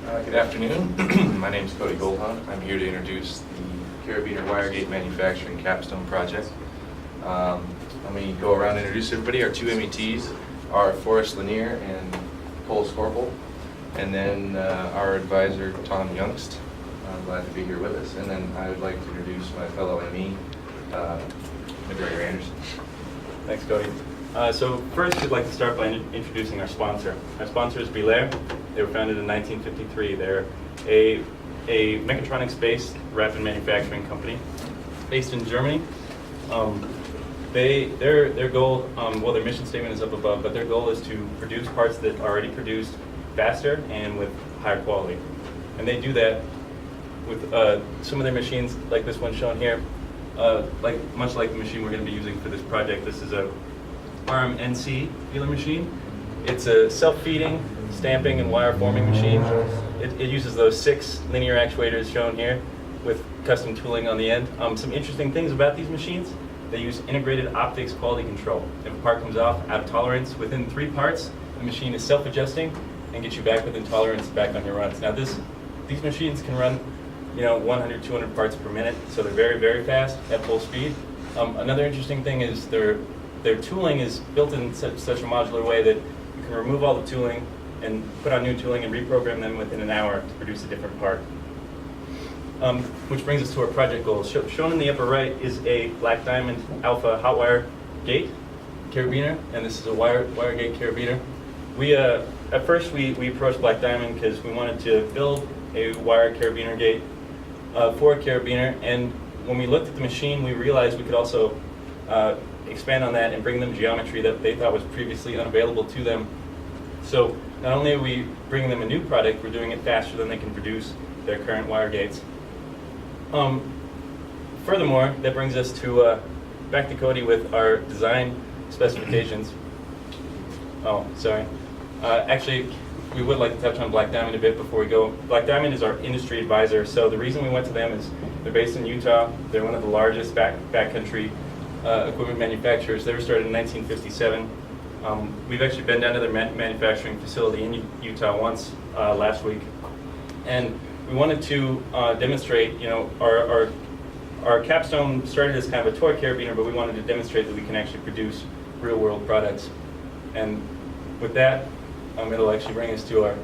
Good afternoon. My name is Cody Goldhunt. I'm here to introduce the Carabiner Wiregate Manufacturing Capstone project. Let me go around and introduce everybody. Our two METs are Forrest Lanier and Cole Scorpel, and then our advisor, Tom Youngst. I'm glad to be here with us. And then I would like to introduce my fellow ME, McGregor Anderson. Thanks, Cody. So first, we'd like to start by introducing our sponsor. Our sponsor is Bihler. They were founded in 1953. They're a mechatronics-based rapid manufacturing company based in Germany. Their goal, well, their mission statement is up above, but their goal is to produce parts that are already produced faster and with higher quality. And they do that with some of their machines, like this one shown here, much like the machine we're going to be using for this project. This is a RMNC Bihler machine. It's a self-feeding, stamping, and wire forming machine. It uses those 6 linear actuators shown here with custom tooling on the end. Some interesting things about these machines: they use integrated optics quality control. If a part comes off out of tolerance within 3 parts, the machine is self-adjusting and gets you back within tolerance, back on your runs. Now these machines can run 100, 200 parts per minute, so they're very, very fast at full speed. Another interesting thing is their tooling is built in such a modular way that you can remove all the tooling and put on new tooling and reprogram them within an hour to produce a different part. Which brings us to our project goals. Shown in the upper right is a Black Diamond Alpha hot wire gate carabiner, and this is a wire gate carabiner. At first we approached Black Diamond because we wanted to build a wire carabiner gate for a carabiner, and when we looked at the machine, we realized we could also expand on that and bring them geometry that they thought was previously unavailable to them. So not only are we bringing them a new product, we're doing it faster than they can produce their current wire gates. Furthermore, that brings us to back to Cody with our design specifications. Oh, sorry. Actually, we would like to touch on Black Diamond a bit before we go. Black Diamond is our industry advisor, so the reason we went to them is they're based in Utah. They're one of the largest backcountry equipment manufacturers. They were started in 1957. We've actually been down to their manufacturing facility in Utah once last week, and we wanted to demonstrate, our Capstone started as kind of a toy carabiner, but we wanted to demonstrate that we can actually produce real-world products. And with that, it'll actually bring us to our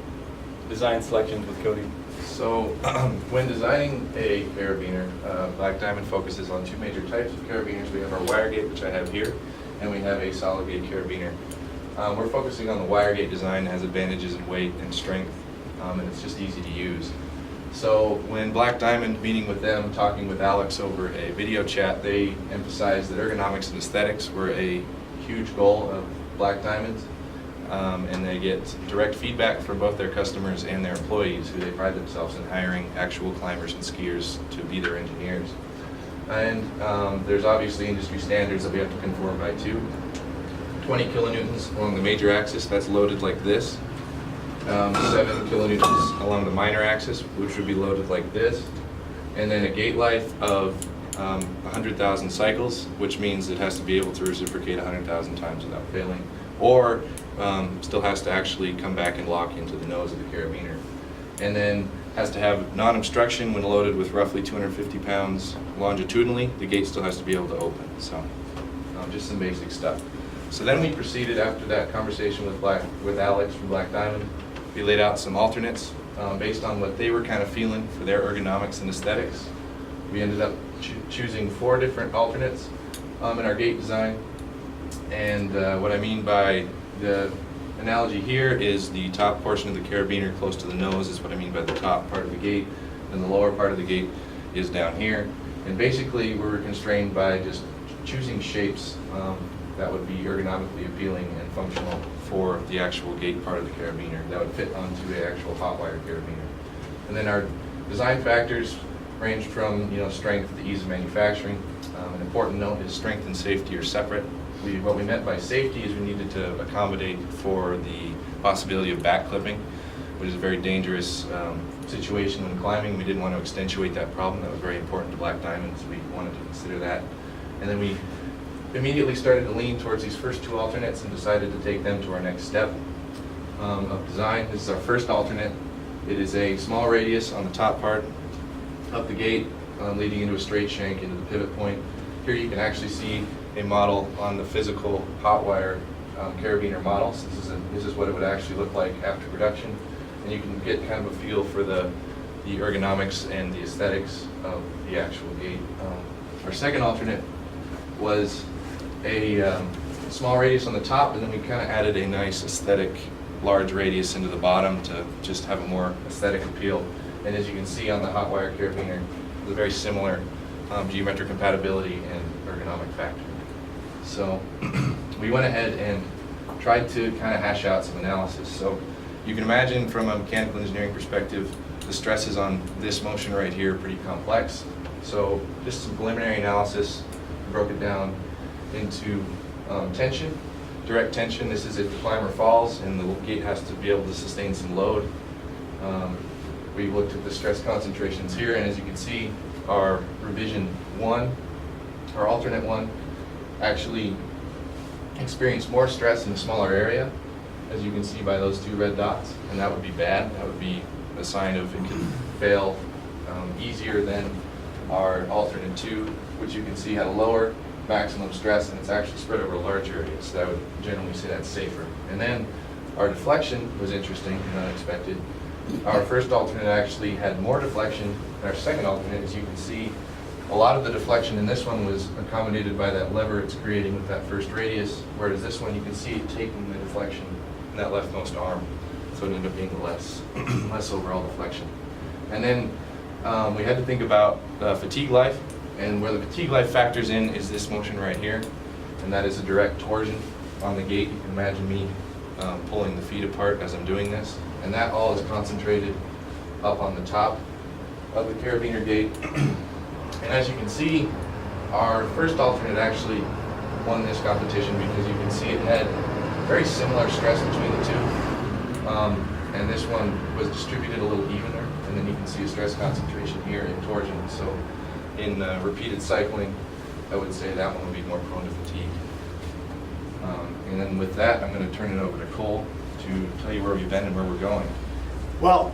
design selections with Cody. So when designing a carabiner, Black Diamond focuses on 2 major types of carabiners. We have our wire gate, which I have here, and we have a solid gate carabiner. We're focusing on the wire gate design. It has advantages in weight and strength, and it's just easy to use. So when Black Diamond, meeting with them, talking with Alex over a video chat, they emphasized that ergonomics and aesthetics were a huge goal of Black Diamond. And they get direct feedback from both their customers and their employees, who they pride themselves in hiring actual climbers and skiers to be their engineers. And there's obviously industry standards that we have to conform by too. 20 kilonewtons along the major axis, that's loaded like this. 7 kilonewtons along the minor axis, which would be loaded like this. And then a gate life of 100,000 cycles, which means it has to be able to reciprocate 100,000 times without failing. Or still has to actually come back and lock into the nose of the carabiner. And then has to have non-obstruction when loaded with roughly 250 pounds longitudinally. The gate still has to be able to open. So just some basic stuff. So then we proceeded, after that conversation with Alex from Black Diamond, we laid out some alternates based on what they were kind of feeling for their ergonomics and aesthetics. We ended up choosing 4 different alternates in our gate design. And what I mean by the analogy here is the top portion of the carabiner close to the nose is what I mean by the top part of the gate, and the lower part of the gate is down here. And basically we were constrained by just choosing shapes that would be ergonomically appealing and functional for the actual gate part of the carabiner that would fit onto an actual hot wire carabiner. And then our design factors ranged from strength to ease of manufacturing. An important note is strength and safety are separate. What we meant by safety is we needed to accommodate for the possibility of back clipping, which is a very dangerous situation when climbing. We didn't want to accentuate that problem. That was very important to Black Diamond, so we wanted to consider that. And then we immediately started to lean towards these first 2 alternates and decided to take them to our next step of design. This is our first alternate. It is a small radius on the top part of the gate, leading into a straight shank into the pivot point. Here you can actually see a model on the physical hot wire carabiner model. So this is what it would actually look like after production, and you can get kind of a feel for the ergonomics and the aesthetics of the actual gate. Our second alternate was a small radius on the top, and then we kind of added a nice aesthetic large radius into the bottom to just have a more aesthetic appeal. And as you can see on the hot wire carabiner, it's a very similar geometric compatibility and ergonomic factor. So we went ahead and tried to kind of hash out some analysis. So you can imagine from a mechanical engineering perspective, the stresses on this motion right here are pretty complex. So just some preliminary analysis, broke it down into tension, direct tension. This is if the climber falls and the gate has to be able to sustain some load. We looked at the stress concentrations here, and as you can see, our revision 1, our alternate 1, actually experienced more stress in a smaller area, as you can see by those 2 red dots, and that would be bad. That would be a sign of it can fail easier than our alternate 2, which you can see had a lower maximum stress, and it's actually spread over a large area, so that would generally say that's safer. And then our deflection was interesting and unexpected. Our first alternate actually had more deflection than our second alternate. As you can see, a lot of the deflection in this one was accommodated by that lever it's creating with that first radius, whereas this one you can see it taking the deflection in that leftmost arm, so it ended up being less overall deflection. And then we had to think about fatigue life, and where the fatigue life factors in is this motion right here, and that is a direct torsion on the gate. You can imagine me pulling the feet apart as I'm doing this, and that all is concentrated up on the top of the carabiner gate. And as you can see, our first alternate actually won this competition because you can see it had very similar stress between the two, and this one was distributed a little evener, and then you can see a stress concentration here in torsion. So in repeated cycling, I would say that one would be more prone to fatigue. And then with that, I'm going to turn it over to Cole to tell you where we've been and where we're going. Well,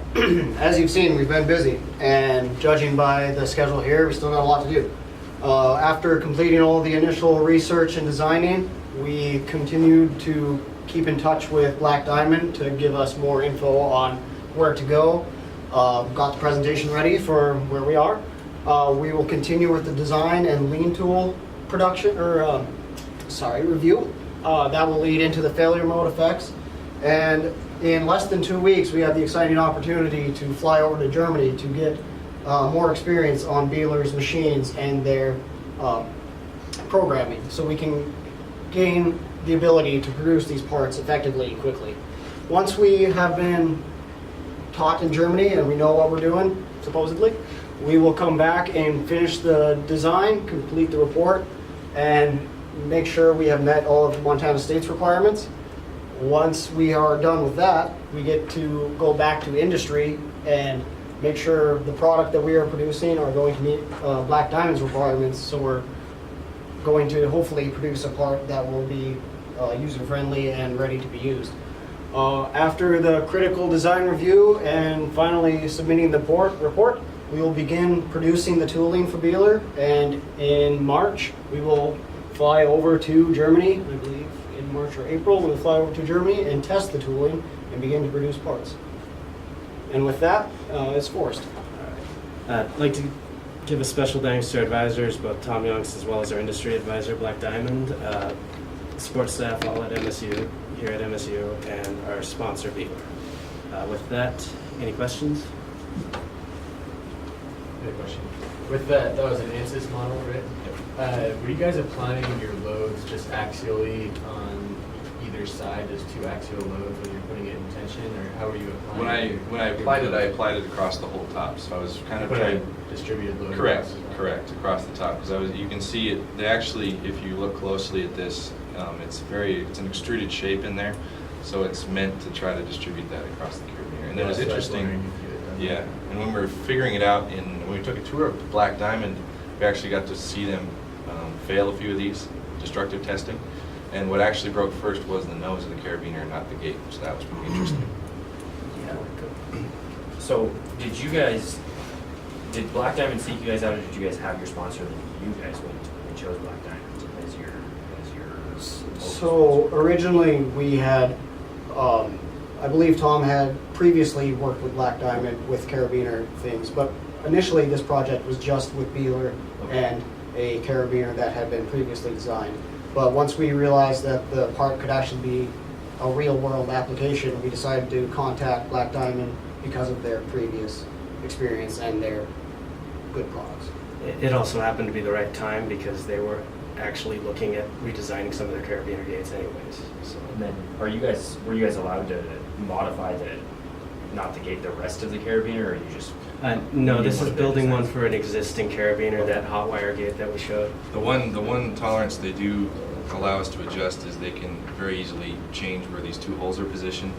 as you've seen, we've been busy, and judging by the schedule here, we still got a lot to do. After completing all the initial research and designing, we continued to keep in touch with Black Diamond to give us more info on where to go. Got the presentation ready for where we are. We will continue with the design and lean tool production, or review. That will lead into the failure mode effects. And in less than 2 weeks, we have the exciting opportunity to fly over to Germany to get more experience on Bihler's machines and their programming, so we can gain the ability to produce these parts effectively and quickly. Once we have been taught in Germany and we know what we're doing, supposedly, we will come back and finish the design, complete the report, and make sure we have met all of Montana State's requirements. Once we are done with that, we get to go back to industry and make sure the product that we are producing are going to meet Black Diamond's requirements. So we're going to hopefully produce a part that will be user-friendly and ready to be used. After the critical design review and finally submitting the report, we will begin producing the tooling for Bihler, and in March we will fly over to Germany, I believe in March or April, we'll fly over to Germany and test the tooling and begin to produce parts. And with that, it's Forrest. I'd like to give a special thanks to our advisors, both Tom Young's as well as our industry advisor, Black Diamond, support staff all at MSU, here at MSU, and our sponsor, Bihler. With that, any questions? Good question. With that was an ANSYS model, right? Were you guys applying your loads just axially on either side? There's 2 axial loads when you're putting it in tension, or how were you applying? When I applied it, I applied it across the whole top. So I was kind of trying distributed load. correct across the top, because you can see it. They actually, if you look closely at this, it's an extruded shape in there, so it's meant to try to distribute that across the carabiner. And then it's interesting. Yeah, and when we were figuring it out, when we took a tour of Black Diamond, we actually got to see them fail a few of these destructive testing. And what actually broke first was the nose of the carabiner, not the gate, so that was pretty interesting. Yeah. So did Black Diamond seek you guys out, or did you guys have your sponsor that you guys went and chose Black Diamond as your So originally we had, I believe Tom had previously worked with Black Diamond with carabiner things, but initially this project was just with Bihler and a carabiner that had been previously designed. But once we realized that the part could actually be a real world application, we decided to contact Black Diamond because of their previous experience and their good products. It also happened to be the right time because they were actually looking at redesigning some of their carabiner gates anyways. So. And then were you guys allowed to modify not the gate the rest of the carabiner, or you just? No, you this is wanted to building design one for an existing carabiner, Okay. that hot wire gate that we showed. The one tolerance they do allow us to adjust is they can very easily change where these two holes are positioned.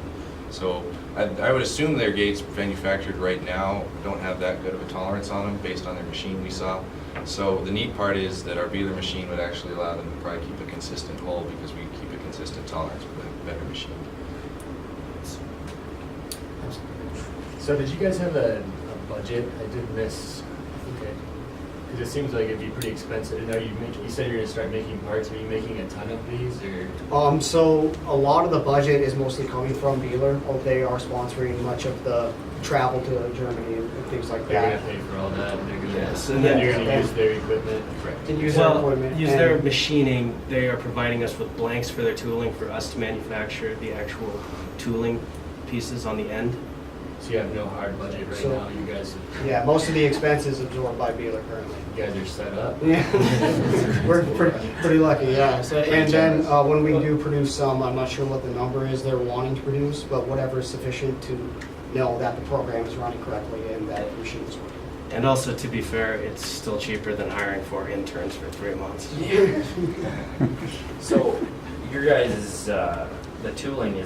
So I would assume their gates manufactured right now don't have that good of a tolerance on them based on their machine we saw. So the neat part is that our Bihler machine would actually allow them to probably keep a consistent hole because we keep a consistent tolerance with a better machine. So did you guys have a budget? I did miss, okay. Because it seems like it'd be pretty expensive. Now you said you're gonna start making parts. Are you making a ton of these, or? So a lot of the budget is mostly coming from Bihler. They are sponsoring much of the travel to Germany and things like They're that. gonna pay for all that, and they're gonna, Yes, and and then then- you're gonna use their equipment. Correct. And use their equipment. use their and- machining. They are providing us with blanks for their tooling for us to manufacture the actual tooling pieces on the end. So you have no hard budget right So- now. You guys, Yeah, most of the expenses absorbed by Bihler currently. you guys are set up. Yeah, we're pretty lucky, yeah. So, and then when we do produce some, I'm not sure what the number is they're wanting to produce, but whatever is sufficient to know that the program is running correctly and that the machine is working. And also, to be fair, it's still cheaper than hiring 4 interns for 3 months. So your guys' the tooling,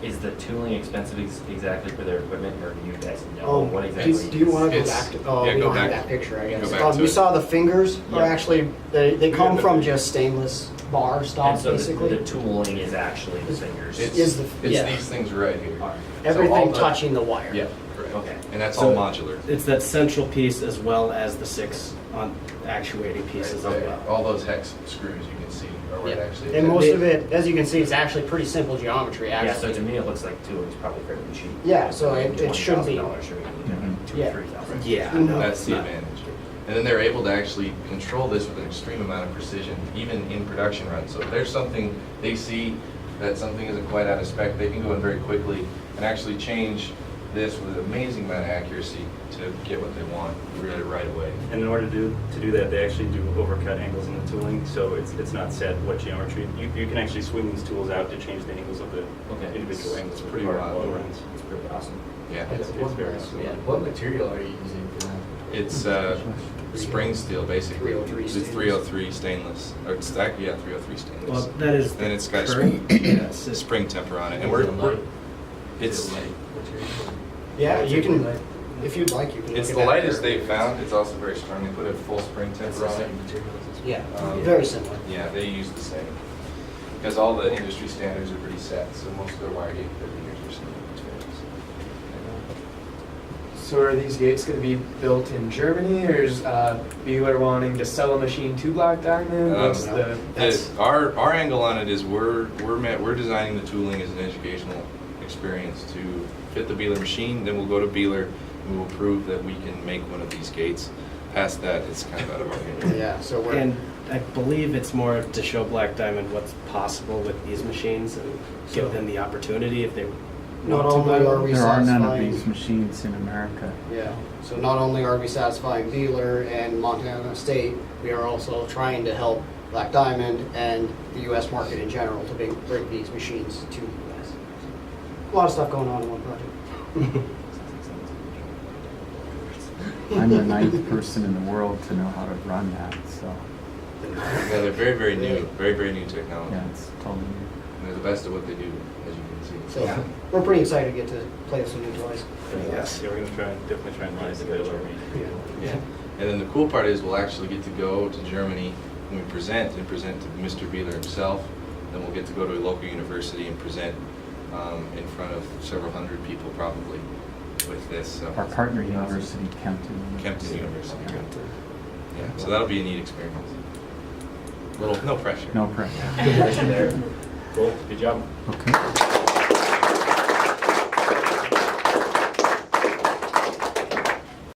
is the tooling expensive exactly for their equipment, or do you guys know what exactly? Do you want to go It's- back to, yeah, we go don't have back. that picture, I Go guess. back to You it. saw the fingers are Yeah. actually, they come Yeah, from but- just stainless bar And stock, so basically. the tooling is actually the fingers. Is the- It's yeah. these things right here. All right. So all Everything the- touching the wire. Yeah, correct. Okay. And that's So- all modular. It's that central piece as well as the 6 on actuating pieces as well. All those hex screws you can see are where it Yeah. actually And is. most of it, as you can see, is actually pretty simple geometry, Yeah, so actually. to me, it looks like tooling's probably fairly cheap. Yeah, so it should be. $20,000 should be $2,000 Yeah. or $3,000. Yeah, Mhm. no, That's it's the not. advantage. And then they're able to actually control this with an extreme amount of precision, even in production runs. So if there's something they see that something isn't quite out of spec, they can go in very quickly and actually change this with an amazing amount of accuracy to get what they want really right away. And in order to do that, they actually do overcut angles in the tooling, so it's not set what geometry. You can actually swing these tools out to change the angles of the Okay. individual angles. It's pretty of wild. the runs. It's pretty awesome. Yeah, It's very smooth. Yeah. What material are you using for that? it's spring steel basically. 303 It's stainless. 303 stainless, or it's actually, yeah, 303 stainless. Well, that is And it's got current. Yes, a it's spring temper on it, and Is we're it light? it's Is it light material? Yeah, you can, Light. if you'd like, you can. it's look the at that lightest there. they've found. It's also very strong. They put a full spring It's temper the on it. same material as this one. Yeah, very similar. Yeah, they use the same. Because all the industry standards are pretty set, so most of their wire gate carabiners are similar materials. So are these gates going to be built in Germany, or is Bihler wanting to sell a machine to Black Diamond? What's the? Our angle on it is we're designing the tooling as an educational experience to fit the Bihler machine. Then we'll go to Bihler and we will prove that we can make one of these gates. Past that, it's kind of out of our hands. Yeah, so we're. And I believe it's more to show Black Diamond what's possible with these machines and give them the opportunity if they Not want to only buy are one. we There are none of satisfying, these machines in America. yeah, so not only are we satisfying Bihler and Montana State, we are also trying to help Black Diamond and the US market in general to bring these machines to the US. A lot of stuff going on in one project. I'm the ninth person in the world to know how to run that, so Yeah, they're very, very new, very, very new technology. yeah, it's totally new. And they're the best at what they do, as you can see. So we're pretty excited to get to play with some new toys. Yes, yeah, we're gonna definitely try and find the Bihler. Yeah. And then the cool part is we'll actually get to go to Germany when we present to Mr. Bihler himself. Then we'll get to go to a local university and present in front of several hundred people probably. with this. So. Our partner university, Kempton. Kempton University. Yeah, so that'll be a neat experience. No pressure. No pressure. Cool, good job. Okay.